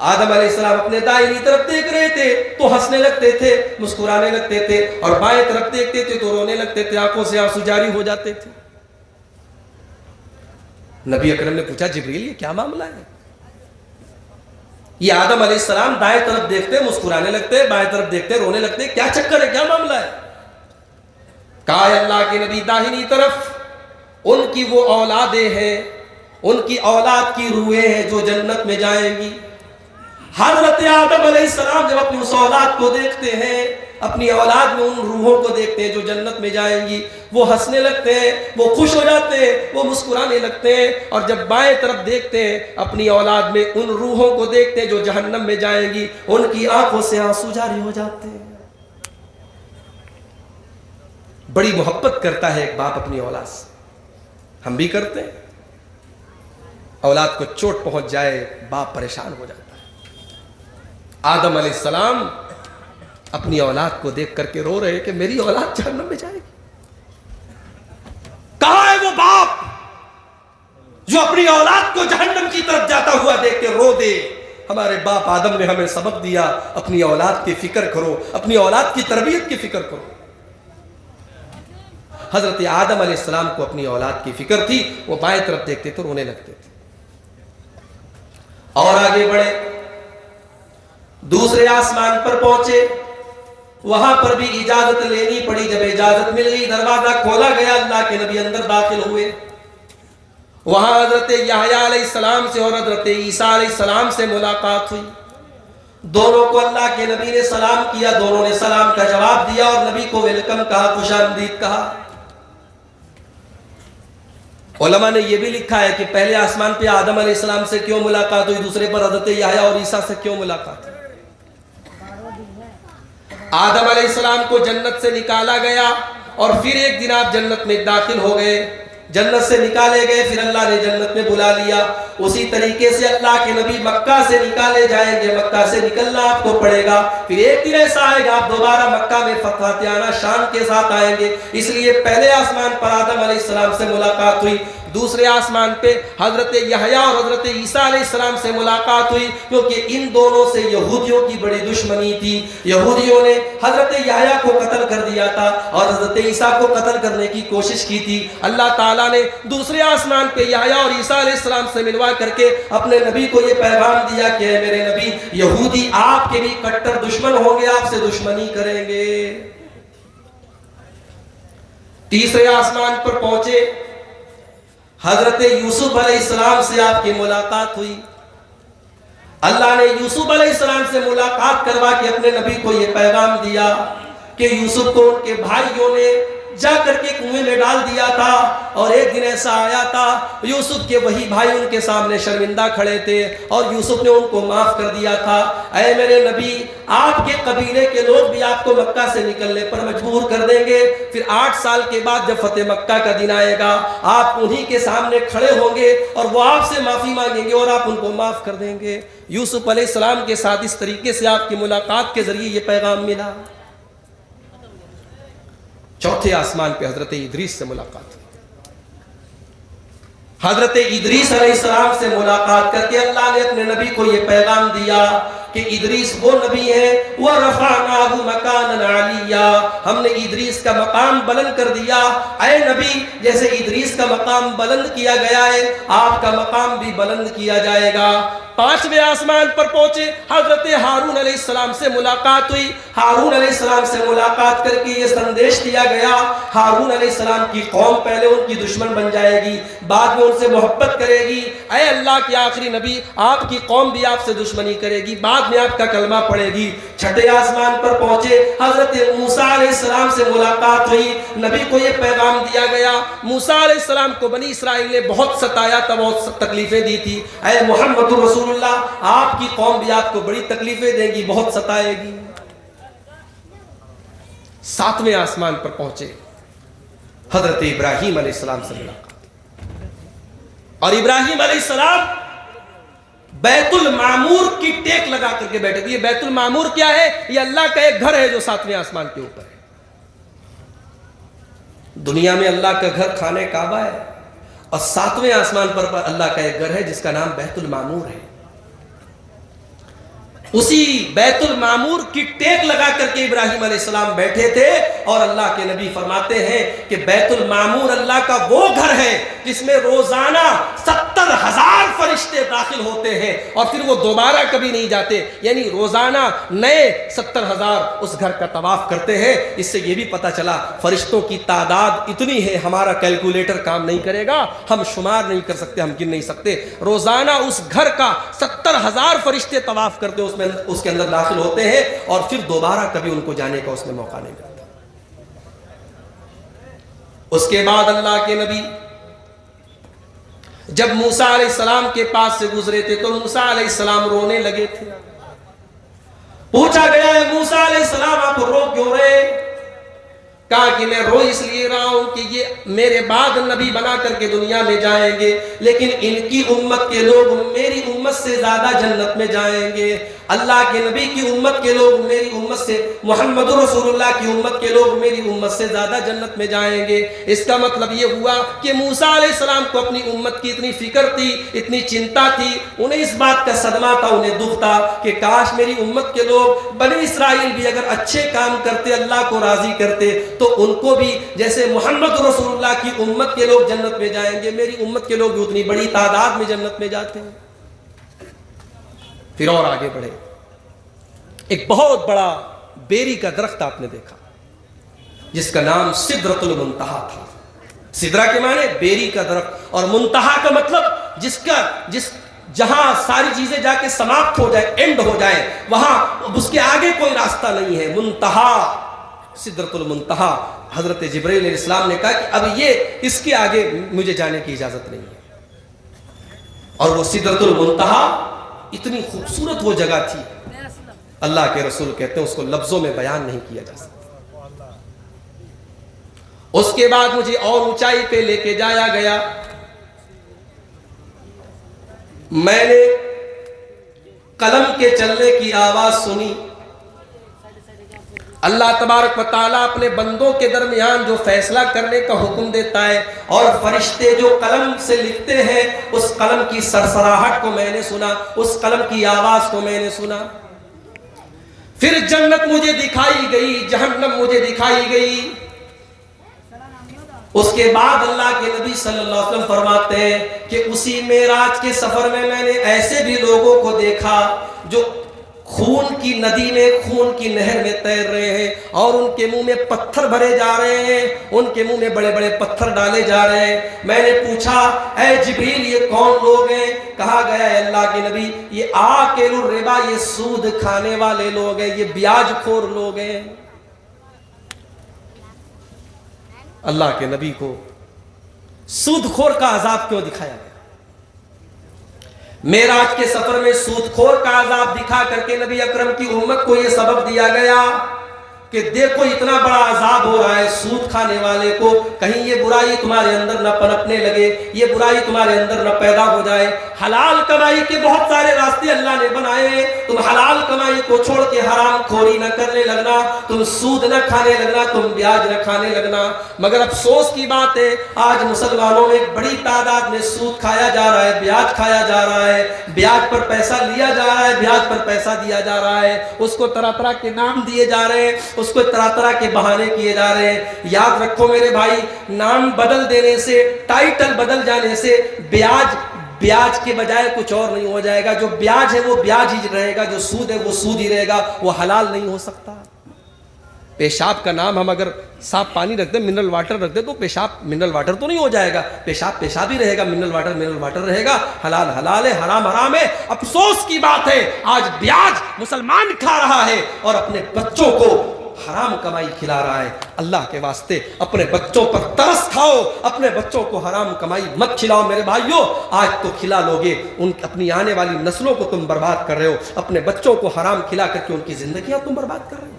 आदम अलैहिस्सलाम अपने दाहिनी तरफ देख रहे थे तो हंसने लगते थे, मुस्कुराने लगते थे, और बाएं तरफ देखते थे तो रोने लगते थे, आंखों से आंसू जारी हो जाते थे। नबी अकरम ने पूछा जिब्रील ये क्या मामला है? ये आदम अलैहिस्सलाम दाएं तरफ देखते मुस्कुराने लगते, बाएं तरफ देखते रोने लगते, क्या चक्कर है, क्या मामला है? कहा अल्लाह के नबी दाहिनी तरफ उनकी वो औलादे हैं, उनकी औलाद की रूहें हैं जो जन्नत में जाएंगी। हजरत आदम अलैहिस्सलाम जब अपनी उस औलाद को देखते हैं, अपनी औलाद में उन रूहों को देखते हैं जो जन्नत में जाएंगी, वो हंसने लगते हैं, वो खुश हो जाते हैं, वो मुस्कुराने लगते हैं। और जब बाएं तरफ देखते हैं अपनी औलाद में उन रूहों को देखते हैं जो जहन्नम में जाएंगी, उनकी आंखों से आंसू जारी हो जाते हैं। बड़ी मोहब्बत करता है एक बाप अपनी औलाद से, हम भी करते हैं। औलाद को चोट पहुंच जाए बाप परेशान हो जाता है। आदम अलैहिस्सलाम अपनी औलाद को देख करके रो रहे कि मेरी औलाद जहन्नम में जाएगी। कहां है वो बाप जो अपनी औलाद को जहन्नम की तरफ जाता हुआ देख के रो दे? हमारे बाप आदम ने हमें सबक दिया, अपनी औलाद की फिक्र करो, अपनी औलाद की तरबियत की फिक्र करो। हजरत आदम अलैहिस्सलाम को अपनी औलाद की फिक्र थी, वो बाएं तरफ देखते तो रोने लगते थे। और आगे बढ़े, दूसरे आसमान पर पहुंचे, वहां पर भी इजाजत लेनी पड़ी। जब इजाजत मिल गई, दरवाजा खोला गया, अल्लाह के नबी अंदर दाखिल हुए। वहां हजरत यहया अलैहिस्सलाम से और हजरत ईसा अलैहिस्सलाम से मुलाकात हुई। दोनों को अल्लाह के नबी ने सलाम किया, दोनों ने सलाम का जवाब दिया और नबी को वेलकम कहा, खुशामदीद कहा। उलमा ने यह भी लिखा है कि पहले आसमान पे आदम अलैहिस्सलाम से क्यों मुलाकात हुई, दूसरे पर हजरत यहया और ईसा से क्यों मुलाकात हुई? आदम अलैहिस्सलाम को जन्नत से निकाला गया और फिर एक दिन आप जन्नत में दाखिल हो गए, जन्नत से निकाले गए, फिर अल्लाह ने जन्नत में बुला लिया। उसी तरीके से अल्लाह के नबी मक्का से निकाले जाएंगे, मक्का से निकलना आपको पड़ेगा। फिर एक दिन ऐसा आएगा आप दोबारा मक्का में फतवातियाना शान के साथ आएंगे। इसलिए पहले आसमान पर आदम अलैहिस्सलाम से मुलाकात हुई, दूसरे आसमान पे हजरत यहया और हजरत ईसा अलैहिस्सलाम से मुलाकात हुई, क्योंकि इन दोनों से यहूदियों की बड़ी दुश्मनी थी। यहूदियों ने हजरत यहया को कत्ल कर दिया था और हजरत ईसा को कत्ल करने की कोशिश की थी। अल्लाह ताला ने दूसरे आसमान पे यहया और ईसा अलैहिस्सलाम से मिलवा करके अपने नबी को यह पैगाम दिया कि मेरे नबी, यहूदी आपके भी कट्टर दुश्मन होंगे, आपसे दुश्मनी करेंगे। तीसरे आसमान पर पहुंचे, हजरत यूसुफ अलैहिस्सलाम से आपकी मुलाकात हुई। अल्लाह ने यूसुफ अलैहिस्सलाम से मुलाकात करवा के अपने नबी को यह पैगाम दिया कि यूसुफ को उनके भाइयों ने जा करके कुएं में डाल दिया था। और एक दिन ऐसा आया था, यूसुफ के वही भाई उनके सामने शर्मिंदा खड़े थे और यूसुफ ने उनको माफ कर दिया था। ऐ मेरे नबी, आपके कबीले के लोग भी आपको मक्का से निकलने पर मजबूर कर देंगे। फिर 8 साल के बाद जब फतेह मक्का का दिन आएगा, आप उन्हीं के सामने खड़े होंगे और वो आपसे माफी मांगेंगे और आप उनको माफ कर देंगे। यूसुफ अलैहिस्सलाम के साथ इस तरीके से आपकी मुलाकात के जरिए ये पैगाम मिला। चौथे आसमान पे हजरत इदरीस से मुलाकात हुई। हजरत इदरीस अलैहिस्सलाम से मुलाकात करके अल्लाह ने अपने नबी को यह पैगाम दिया कि इदरीस वो नबी है, वह रफ़अनाहु मकानन अलिया, हमने इदरीस का मकाम बुलंद कर दिया। ऐ नबी, जैसे इदरीस का मकाम बुलंद किया गया है, आपका मकाम भी बुलंद किया जाएगा। पांचवें आसमान पर पहुंचे, हजरत हारून अलैहिस्सलाम से मुलाकात हुई। हारून अलैहिस्सलाम से मुलाकात करके ये संदेश दिया गया, हारून अलैहिस्सलाम की कौम पहले उनकी दुश्मन बन जाएगी, बाद में उनसे मोहब्बत करेगी। ऐ अल्लाह के आखिरी नबी, आपकी कौम भी आपसे दुश्मनी करेगी, बाद में आपका कलमा पड़ेगी। छठे आसमान पर पहुंचे, हजरत मूसा अलैहिस्सलाम से मुलाकात हुई। नबी को यह पैगाम दिया गया, मूसा अलैहिस्सलाम को बनी इसराइल ने बहुत सताया था, बहुत तकलीफें दी थी। ऐ मोहम्मद रसूलुल्लाह, आपकी कौम भी आपको बड़ी तकलीफें देगी, बहुत सताएगी। सातवें आसमान पर पहुंचे, हजरत इब्राहीम अलैहिस्सलाम से मुलाकात, और इब्राहीम अलैहिस्सलाम बैतुल मामूर की टेक लगा करके बैठे थे। ये बैतुल मामूर क्या है? ये अल्लाह का एक घर है जो सातवें आसमान के ऊपर है। दुनिया में अल्लाह का घर खाने काबा है, और सातवें आसमान पर अल्लाह का एक घर है जिसका नाम बैतुल मामूर है। उसी बैतुल मामूर की टेक लगा करके इब्राहीम अलैहिस्सलाम बैठे थे, और अल्लाह के नबी फरमाते हैं कि बैतुल मामूर अल्लाह का वो घर है जिसमें रोजाना 70,000 फरिश्ते दाखिल होते हैं, और फिर वो दोबारा कभी नहीं जाते। यानी रोजाना नए 70,000 उस घर का तवाफ करते हैं। इससे ये भी पता चला फरिश्तों की तादाद इतनी है, हमारा कैलकुलेटर काम नहीं करेगा, हम शुमार नहीं कर सकते, हम गिन नहीं सकते। रोजाना उस घर का 70,000 फरिश्ते तवाफ करते, उसके अंदर दाखिल होते हैं, और फिर दोबारा कभी उनको जाने का उसमें मौका नहीं मिलता। उसके बाद अल्लाह के नबी जब मूसा अलैहिस्सलाम के पास से गुजरे थे तो मूसा अलैहिस्सलाम रोने लगे थे। पूछा गया है, मूसा अलैहिस्सलाम आप रो क्यों रहे? कहा कि मैं रो इसलिए रहा हूं कि ये मेरे बाद नबी बना करके दुनिया में जाएंगे, लेकिन इनकी उम्मत के लोग मेरी उम्मत से ज्यादा जन्नत में जाएंगे। अल्लाह के नबी की उम्मत के लोग मेरी उम्मत से, मोहम्मद रसूलुल्लाह की उम्मत के लोग मेरी उम्मत से ज्यादा जन्नत में जाएंगे। इसका मतलब ये हुआ कि मूसा अलैहिस्सलाम को अपनी उम्मत की इतनी फिक्र थी, इतनी चिंता थी, उन्हें इस बात का सदमा था, उन्हें दुख था कि काश मेरी उम्मत के लोग बनी इसराइल भी अगर अच्छे काम करते, अल्लाह को राजी करते, तो उनको भी जैसे मोहम्मद रसूलुल्लाह की उम्मत के लोग जन्नत में जाएंगे, मेरी उम्मत के लोग भी उतनी बड़ी तादाद में जन्नत में जाते हैं। फिर और आगे बढ़े, एक बहुत बड़ा बेरी का दरख्त आपने देखा जिसका नाम सिदरतुल मुंतहा था। सिदरा के माने बेरी का दरख्त, और मुंतहा का मतलब जहां सारी चीजें जाके समाप्त हो जाए, एंड हो जाए, वहां उसके आगे कोई रास्ता नहीं है। मुंतहा, सिदरतुल मुंतहा। हजरत जिब्रील अलैहिस्सलाम ने कहा कि अब ये इसके आगे मुझे जाने की इजाजत नहीं है। और वो सिदरतुल मुंतहा इतनी खूबसूरत वो जगह थी, अल्लाह के रसूल कहते हैं उसको लफ्जों में बयान नहीं किया जा सकता। उसके बाद मुझे और ऊंचाई पे लेके जाया गया, मैंने कलम के चलने की आवाज सुनी। अल्लाह तबारक व तआला अपने बंदों के दरमियान जो फैसला करने का हुक्म देता है, और फरिश्ते जो कलम से लिखते हैं, उस कलम की सरसराहट को मैंने सुना, उस कलम की आवाज को मैंने सुना। फिर जन्नत मुझे दिखाई गई, जहन्नम मुझे दिखाई गई। उसके बाद अल्लाह के नबी सल्लल्लाहु अलैहि वसल्लम फरमाते हैं कि उसी मेराज के सफर में मैंने ऐसे भी लोगों को देखा जो खून की नदी में, खून की नहर में तैर रहे हैं, और उनके मुंह में पत्थर भरे जा रहे हैं, उनके मुंह में बड़े बड़े पत्थर डाले जा रहे हैं। मैंने पूछा, ऐ जिब्रील ये कौन लोग हैं? कहा गया है अल्लाह के नबी, ये आकिलुर रिबा, ये सूद खाने वाले लोग हैं, ये ब्याजखोर लोग हैं। अल्लाह के नबी को सूदखोर का अजाब क्यों दिखाया गया? मेराज के सफर में सूदखोर का अजाब दिखा करके नबी अकरम की उम्मत को यह सबक दिया गया कि देखो इतना बड़ा अजाब हो रहा है सूद खाने वाले को, कहीं ये बुराई तुम्हारे अंदर न पनपने लगे, ये बुराई तुम्हारे अंदर न पैदा हो जाए। हलाल कमाई के बहुत सारे रास्ते अल्लाह ने बनाए, तुम हलाल कमाई को छोड़ के हराम खोरी न करने लगना, तुम सूद न खाने लगना, तुम ब्याज न खाने लगना। मगर अफसोस की बात है आज मुसलमानों में एक बड़ी तादाद में सूद खाया जा रहा है, ब्याज खाया जा रहा है, ब्याज पर पैसा लिया जा रहा है, ब्याज पर पैसा दिया जा रहा है, उसको तरह तरह के नाम दिए जा रहे हैं, उसको तरह तरह के बहाने किए जा रहे हैं। याद रखो मेरे भाई, नाम बदल देने से, टाइटल बदल जाने से ब्याज के बजाय कुछ और नहीं हो जाएगा। जो ब्याज है वो ब्याज ही रहेगा, जो सूद है वो सूद ही रहेगा, वो हलाल नहीं हो सकता। पेशाब का नाम हम अगर साफ पानी रख दें, मिनरल वाटर रख दें, तो पेशाब मिनरल वाटर तो नहीं हो जाएगा, पेशाब पेशाब ही रहेगा, मिनरल वाटर रहेगा। हलाल हलाल है, हराम हराम है। अफसोस की बात है आज ब्याज मुसलमान खा रहा है और अपने बच्चों को हराम कमाई खिला रहा है। अल्लाह के वास्ते अपने बच्चों पर तरस खाओ, अपने बच्चों को हराम कमाई मत खिलाओ मेरे भाइयों। आज तो खिला लोगे, अपनी आने वाली नस्लों को तुम बर्बाद कर रहे हो, अपने बच्चों को हराम खिला करके उनकी जिंदगियां तुम बर्बाद कर रहे हो।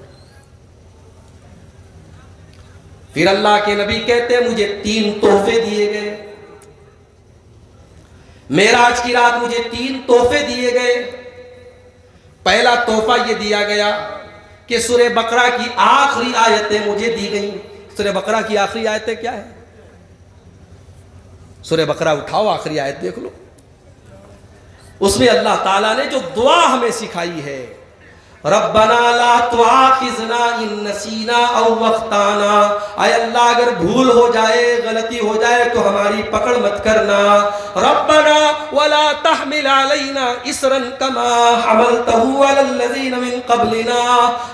फिर अल्लाह के नबी कहते हैं मुझे 3 तोहफे दिए गए, मेराज की रात मुझे 3 तोहफे दिए गए। पहला तोहफा यह दिया गया कि सूरह बकरा की आखिरी आयतें मुझे दी गई। सूरह बकरा की आखिरी आयतें क्या है? सूरह बकरा उठाओ, आखिरी आयत देख लो, उसमें अल्लाह ताला ने जो दुआ हमें सिखाई है, रब्बना ला तुआखिजना इन नसीना औ वख्ताना, आय अल्लाह अगर भूल हो जाए, गलती हो जाए तो हमारी पकड़ मत करना। रब्बना वला तहमिल अलैना इसरन कमा हमलतहु अलल लज़ीना मिन क़ब्लिना,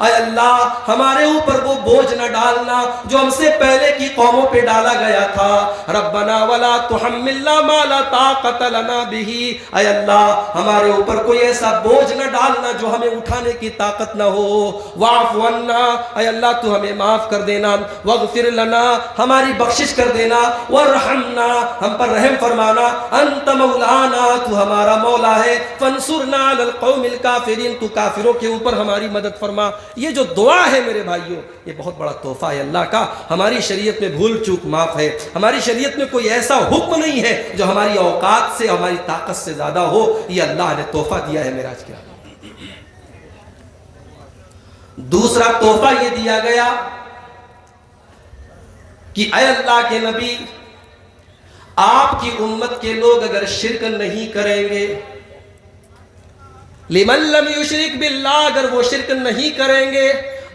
आय अल्लाह हमारे ऊपर वो बोझ न डालना जो हमसे पहले की कौमों पे डाला गया था। रब्बना वला तुहम्मिलना मा ला ताक़त लना बिही, आय अल्लाह हमारे ऊपर कोई ऐसा बोझ न डालना जो हमें उठाने की ताकत ना हो। वाफ़ु अन्ना, ऐ अल्लाह तू हमें माफ कर देना, वग़फिर लना हमारी बख्शिश कर देना, वरहमना हम पर रहम फरमाना, अंत मौलाना तू हमारा मौला है, फंसुरना अलल कौमिल काफिरीन तू काफिरों के ऊपर हमारी मदद फरमा। ये जो दुआ है मेरे भाइयों, ये बहुत बड़ा तोहफा है अल्लाह का। हमारी शरीयत में भूल चूक माफ है, हमारी शरीयत में कोई ऐसा हुक्म नहीं है जो हमारी औकात से, हमारी ताकत से ज्यादा हो। ये अल्लाह ने तोहफा दिया है मेराज के। दूसरा तोहफा यह दिया गया कि ऐ अल्लाह के नबी, आपकी उम्मत के लोग अगर शिरक नहीं करेंगे, लिमन लम युशरिक बिल्लाह, अगर वो शिरक नहीं करेंगे,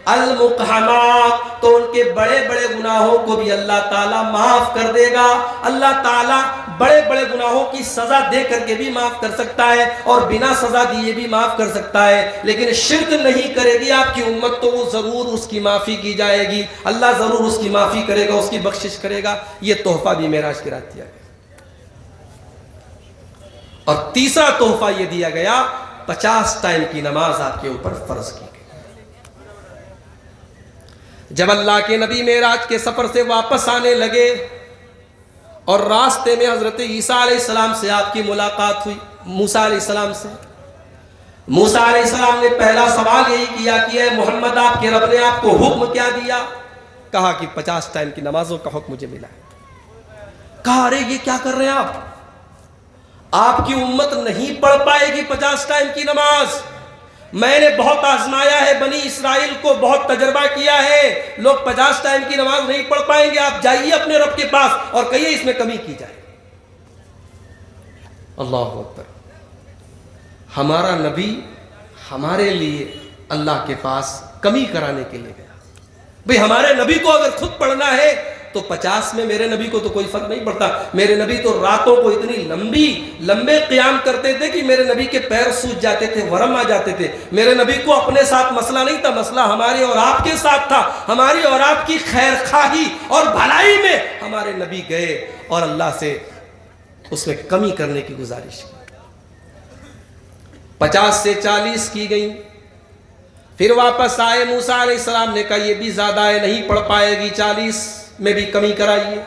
अल मुक़हमात तो उनके बड़े बड़े गुनाहों को भी अल्लाह ताला माफ कर देगा। अल्लाह ताला बड़े बड़े गुनाहों की सजा दे करके भी माफ कर सकता है और बिना सजा दिए भी माफ कर सकता है, लेकिन शिर्क नहीं करेगी आपकी उम्मत तो वो जरूर उसकी माफी की जाएगी, अल्लाह जरूर उसकी माफी करेगा, उसकी बख्शिश करेगा। ये तोहफा भी मेराज की रात दिया गया। और तीसरा तोहफा यह दिया गया, 50 टाइम की नमाज आपके ऊपर फर्ज की गई। जब अल्लाह के नबी मेराज के सफर से वापस आने लगे और रास्ते में हजरत ईसा अलैहिस्सलाम से आपकी मुलाकात हुई, मूसा अलैहिस्सलाम से, मूसा अलैहिस्सलाम ने पहला सवाल यही किया कि ऐ मोहम्मद, आपके रब ने आपको हुक्म क्या दिया? कहा कि 50 टाइम की नमाजों का हुक्म मुझे मिला है। कहा अरे ये क्या कर रहे हैं आप? आपकी उम्मत नहीं पढ़ पाएगी 50 टाइम की नमाज। मैंने बहुत आजमाया है, बनी इस्राइल को बहुत तजर्बा किया है, लोग 50 टाइम की नमाज नहीं पढ़ पाएंगे। आप जाइए अपने रब के पास और कहिए इसमें कमी की जाए। अल्लाह अकबर। हमारा नबी हमारे लिए अल्लाह के पास कमी कराने के लिए गया। भाई हमारे नबी को अगर खुद पढ़ना है तो 50 में मेरे नबी को तो कोई फर्क नहीं पड़ता। मेरे नबी तो रातों को इतनी लंबे क़ियाम करते थे कि मेरे नबी के पैर सूज जाते थे, वरम आ जाते थे। मेरे नबी को अपने साथ मसला नहीं था, मसला हमारे और आपके साथ था। हमारी और आपकी खैर खाही और भलाई में हमारे नबी गए और अल्लाह से उसमें कमी करने की गुजारिश की। 50 से 40 की गई। फिर वापस आए, मूसा अलैहिस्सलाम ने कहा यह भी ज्यादा है, नहीं पढ़ पाएगी, 40 में भी कमी कराइए।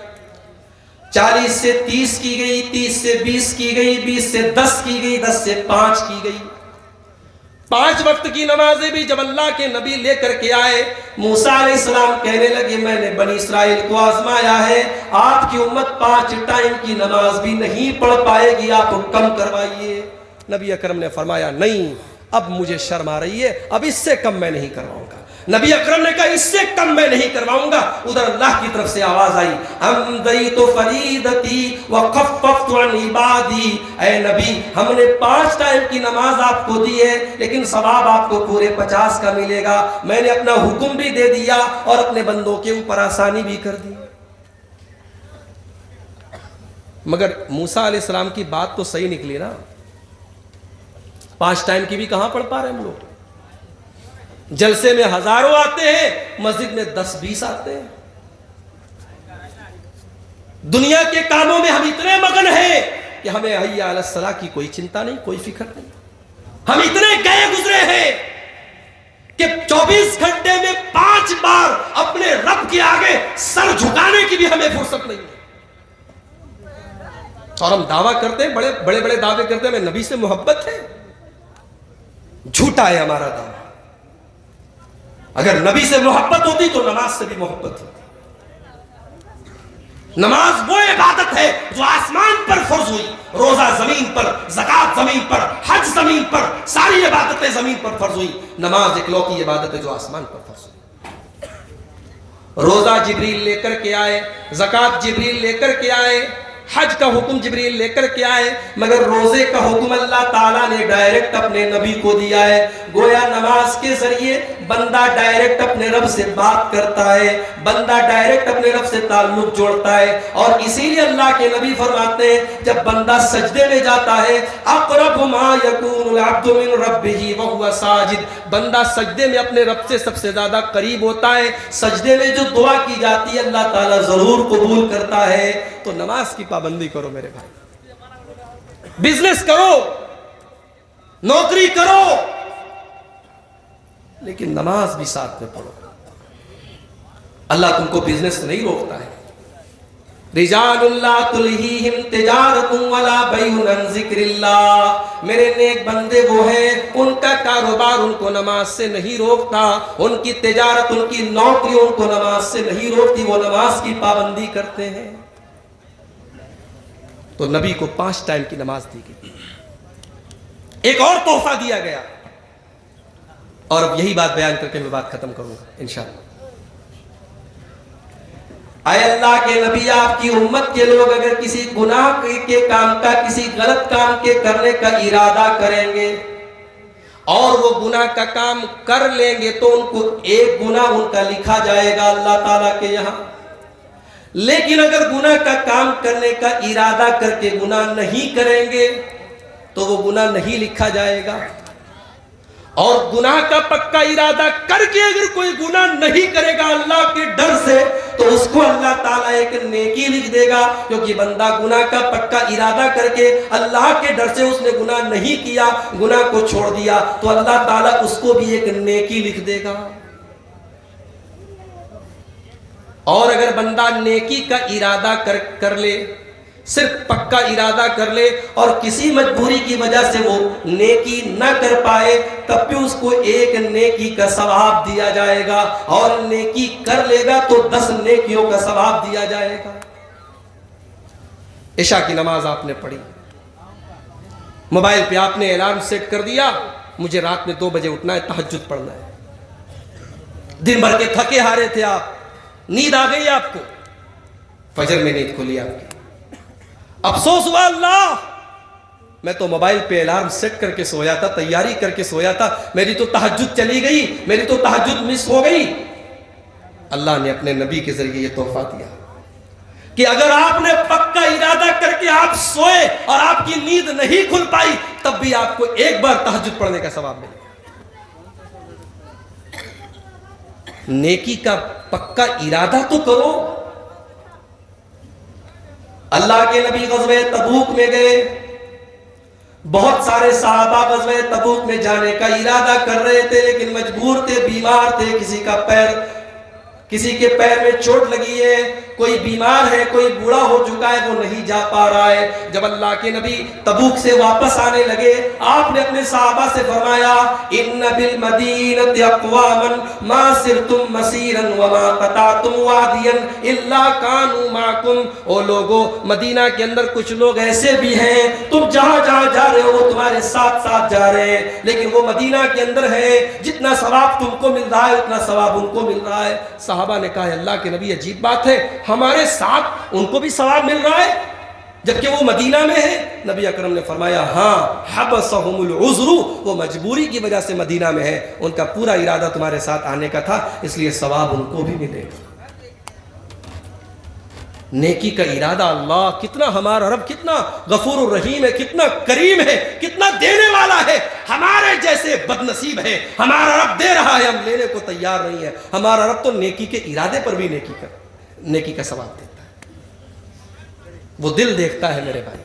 40 से 30 की गई, 30 से 20 की गई, 20 से 10 की गई, 10 से 5 की गई। 5 वक्त की नमाजें भी जब अल्लाह के नबी लेकर के आए, मूसा अलैहिस्सलाम कहने लगे मैंने बनी इस्राइल को आजमाया है, आपकी उम्मत 5 टाइम की नमाज भी नहीं पढ़ पाएगी, आप कम करवाइए। नबी अकरम ने फरमाया नहीं, अब मुझे शर्म आ रही है, अब इससे कम मैं नहीं करवाऊंगा। नबी अकरम ने कहा इससे कम मैं नहीं करवाऊंगा। उधर अल्लाह की तरफ से आवाज आई, अमदईतु फरीदती व खफ़फ़तु अन इबादी। ऐ नबी, हमने 5 टाइम की नमाज आपको दी है, लेकिन सवाब आपको पूरे 50 का मिलेगा। मैंने अपना हुक्म भी दे दिया और अपने बंदों के ऊपर आसानी भी कर दी। मगर मूसा अलैहिस्सलाम की बात तो सही निकली ना, 5 टाइम की भी कहां पढ़ पा रहे हम लोग। जलसे में हजारों आते हैं, मस्जिद में 10-20 आते हैं। दुनिया के कामों में हम इतने मगन हैं कि हमें हय्या अला सलाह की कोई चिंता नहीं, कोई फिक्र नहीं। हम इतने गए गुजरे हैं कि 24 घंटे में 5 बार अपने रब के आगे सर झुकाने की भी हमें फुर्सत नहीं है। और हम दावा करते हैं, बड़े बड़े दावे करते हैं हमें नबी से मोहब्बत है। झूठा है हमारा दावा। अगर नबी से मोहब्बत होती तो नमाज से भी मोहब्बत होती। नमाज वो इबादत है जो आसमान पर फर्ज हुई, रोजा जमीन पर, ज़कात जमीन पर, हज जमीन पर, सारी इबादतें जमीन पर फर्ज हुई। नमाज इकलौती इबादत है जो आसमान पर फर्ज हुई। रोजा जिब्रील लेकर के आए, ज़कात जिब्रील लेकर के आए, हज का हुक्म जिब्रील लेकर के आए, मगर रोजे का हुक्म अल्लाह ताला ने डायरेक्ट अपने नबी को दिया है। गोया नमाज के जरिए बंदा डायरेक्ट अपने रब से बात करता है, बंदा डायरेक्ट अपने रब से ताल्लुक जोड़ता है। और इसीलिए अल्लाह के नबी फरमाते हैं जब बंदा सजदे में जाता है, अक़रबु मा यकूनुल अब्दु मिन रब्बिही व हुवा साजिद, बंदा सजदे में अपने रब से सबसे ज्यादा करीब होता है। सजदे में जो दुआ की जाती है अल्लाह ताला जरूर कबूल करता है। तो नमाज की पाबंदी करो मेरे भाई, बिजनेस करो, नौकरी करो, लेकिन नमाज भी साथ में पढ़ो। अल्लाह तुमको बिजनेस से नहीं रोकता है। रिजालुन ला तुल्हीहिम तिजारतुन वला बैउन अन ज़िक्रिल्लाह, मेरे नेक बंदे वो हैं उनका कारोबार उनको नमाज से नहीं रोकता, उनकी तिजारत, उनकी नौकरी उनको नमाज से नहीं रोकती, वो नमाज की पाबंदी करते हैं। तो नबी को 5 टाइम की नमाज दी गई। एक और तोहफा दिया गया, और अब यही बात बयान करके मैं बात खत्म करूंगा इंशाअल्लाह। आए अल्लाह के नबी, आपकी उम्मत के लोग अगर किसी गुनाह के काम का, किसी गलत काम के करने का इरादा करेंगे और वो गुनाह का काम कर लेंगे तो उनको एक गुनाह उनका लिखा जाएगा अल्लाह ताला के यहाँ। लेकिन अगर गुनाह का काम करने का इरादा करके गुनाह नहीं करेंगे तो वो गुनाह नहीं लिखा जाएगा। और गुनाह का पक्का इरादा करके अगर कोई गुनाह नहीं करेगा अल्लाह के डर से, तो उसको अल्लाह ताला एक नेकी लिख देगा, क्योंकि बंदा गुनाह का पक्का इरादा करके अल्लाह के डर से उसने गुनाह नहीं किया, गुनाह को छोड़ दिया, तो अल्लाह ताला उसको भी एक नेकी लिख देगा। और अगर बंदा नेकी का इरादा कर ले, सिर्फ पक्का इरादा कर ले और किसी मजबूरी की वजह से वो नेकी न कर पाए, तब भी उसको एक नेकी का सवाब दिया जाएगा, और नेकी कर लेगा तो 10 नेकियों का सवाब दिया जाएगा। इशा की नमाज आपने पढ़ी, मोबाइल पे आपने अलार्म सेट कर दिया, मुझे रात में 2 बजे उठना है, तहज्जुद पढ़ना है। दिन भर के थके हारे थे आप, नींद आ गई आपको, फजर में नींद खुली आपकी, अफसोस हुआ अल्लाह, मैं तो मोबाइल पे अलार्म सेट करके सोया था, तैयारी करके सोया था, मेरी तो तहज्जुद चली गई, मेरी तो तहज्जुद मिस हो गई। अल्लाह ने अपने नबी के जरिए ये तोहफा दिया कि अगर आपने पक्का इरादा करके आप सोए और आपकी नींद नहीं खुल पाई, तब भी आपको एक बार तहज्जुद पढ़ने का सवाब मिलेगा। नेकी का पक्का इरादा तो करो। अल्लाह के नबी गज़वे तबूक में गए, बहुत सारे सहाबा गज़वे तबूक में जाने का इरादा कर रहे थे, लेकिन मजबूर थे, बीमार थे, किसी के पैर में चोट लगी है, कोई बीमार है, कोई बूढ़ा हो चुका है, वो नहीं जा पा रहा है। जब अल्लाह के नबी तबूक से वापस आने लगे, आपने अपने सहाबा से फरमाया, इन्न बिल मदीनति अक़वामन मा सिरतुम मसीरन व मा क़तातुम वादियन इल्ला कानू माकुम। ओ लोगो, मदीना के अंदर कुछ लोग ऐसे भी हैं, तुम जहां जहां जा रहे हो वो तुम्हारे साथ साथ जा रहे हैं, लेकिन वो मदीना के अंदर है, जितना सवाब तुमको मिल रहा है उतना सवाब उनको मिल रहा है। सहाबा ने कहा, अल्लाह के नबी अजीब बात है, हमारे साथ उनको भी सवाब मिल रहा है जबकि वो मदीना में है। नबी अकरम ने फरमाया, हाँ, हबसहुमुल उज़्रु, वो मजबूरी की वजह से मदीना में है, उनका पूरा इरादा तुम्हारे साथ आने का था, इसलिए सवाब उनको भी मिलेगा। नेकी का इरादा, अल्लाह कितना, हमारा रब कितना गफूर रहीम है, कितना करीम है, कितना देने वाला है। हमारे जैसे बदनसीब है, हमारा रब दे रहा है, हम लेने को तैयार नहीं है। हमारा रब तो नेकी के इरादे पर भी नेकी का सवाब देता है। वो दिल देखता है मेरे भाई,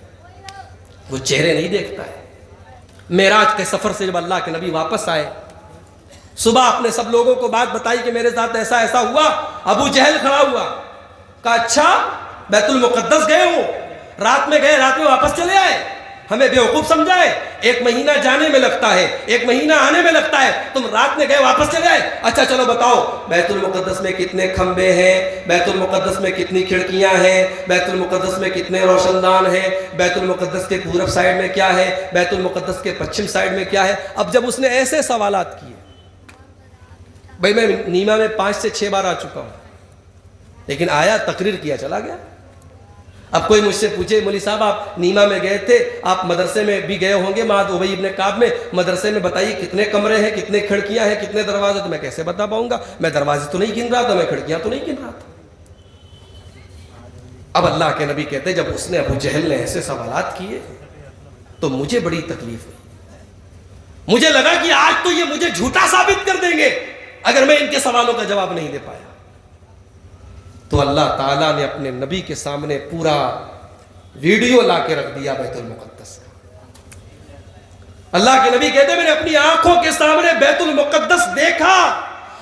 वो चेहरे नहीं देखता है। मेराज के सफर से जब अल्लाह के नबी वापस आए, सुबह अपने सब लोगों को बात बताई कि मेरे साथ ऐसा ऐसा हुआ। अबू जहल खड़ा हुआ, कहा, अच्छा, बैतुल मुकद्दस गए हो, रात में गए, रात में वापस चले आए, हमें बेवकूफ समझाए। 1 महीना जाने में लगता है, 1 महीना आने में लगता है, तुम रात में गए वापस चले आए। अच्छा चलो बताओ, बैतुल मुकद्दस में कितने खंबे हैं, बैतुल मुकद्दस में कितनी खिड़कियां हैं, बैतुल मुकद्दस में कितने रोशनदान हैं, बैतुल मुकद्दस के पूरब साइड में क्या है, बैतुल मुकद्दस के पश्चिम साइड में क्या है। अब जब उसने ऐसे सवालात किए, भाई मैं नीमा में 5 से 6 बार आ चुका हूं, लेकिन आया, तकरीर किया, चला गया। अब कोई मुझसे पूछे, मौलवी साहब आप नीमा में गए थे, आप मदरसे में भी गए होंगे, माद उबई इब्न काब में, मदरसे में बताइए कितने कमरे हैं, कितने खिड़कियां हैं, कितने दरवाजे। तो मैं कैसे बता पाऊंगा, मैं दरवाजे तो नहीं गिन रहा था, मैं खिड़कियां तो नहीं गिन रहा था। अब अल्लाह के नबी कहते, जब उसने, अबू जहल ने ऐसे सवालात किए तो मुझे बड़ी तकलीफ हुई। मुझे लगा कि आज तो ये मुझे झूठा साबित कर देंगे अगर मैं इनके सवालों का जवाब नहीं दे पाया। तो अल्लाह ताला ने अपने नबी के सामने पूरा वीडियो ला के रख दिया बैतुल मुकद्दस का। अल्लाह के नबी कहते, मैंने अपनी आंखों के सामने बैतुल मुकद्दस देखा,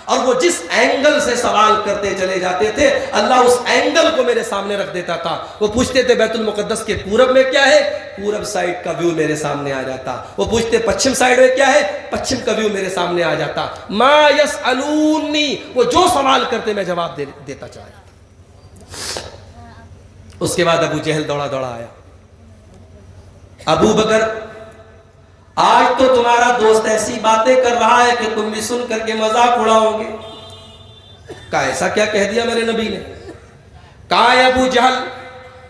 और वो जिस एंगल से सवाल करते चले जाते थे, अल्लाह उस एंगल को मेरे सामने रख देता था। वो पूछते थे बैतुल मुकद्दस के पूरब में क्या है, पूरब साइड का व्यू मेरे सामने आ जाता। वो पूछते पश्चिम साइड में क्या है, पश्चिम का व्यू मेरे सामने आ जाता। मा यसअलूनी, वो जो सवाल करते मैं जवाब देता चला। उसके बाद अबू जहल दौड़ा दौड़ा आया, अबू बकर, आज तो तुम्हारा दोस्त ऐसी बातें कर रहा है कि तुम भी सुन करके मजाक उड़ाओगे। कहा, ऐसा क्या कह दिया मेरे नबी ने? कहा, अबू जहल,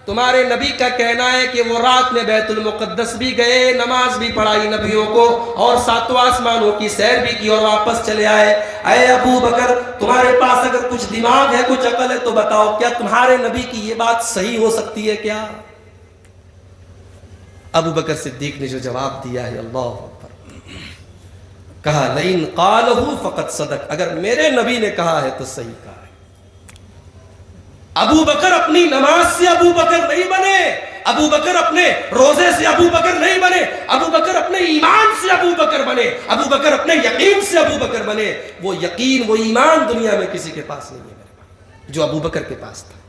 तुम्हारे नबी का कहना है कि वो रात में बैतुल मुकद्दस भी गए, नमाज भी पढ़ाई नबियों को, और 7 आसमानों की सैर भी की और वापस चले आए। अरे अबू बकर, तुम्हारे पास अगर कुछ दिमाग है, कुछ अकल है तो बताओ, क्या तुम्हारे नबी की ये बात सही हो सकती है क्या? अबू बकर सिद्दीक ने जो जवाब दिया है, अल्लाह अकबर, कहा, लइन क़ालहु फ़क़द सदक़, अगर मेरे नबी ने कहा है तो सही कहा है। अबू बकर अपनी नमाज से अबू बकर नहीं बने, अबू बकर अपने रोजे से अबू बकर नहीं बने, अबू बकर अपने ईमान से अबू बकर बने, अबू बकर अपने यकीन से अबू बकर बने। वो यकीन, वो ईमान दुनिया में किसी के पास नहीं है मेरे पास, जो अबू बकर के पास था।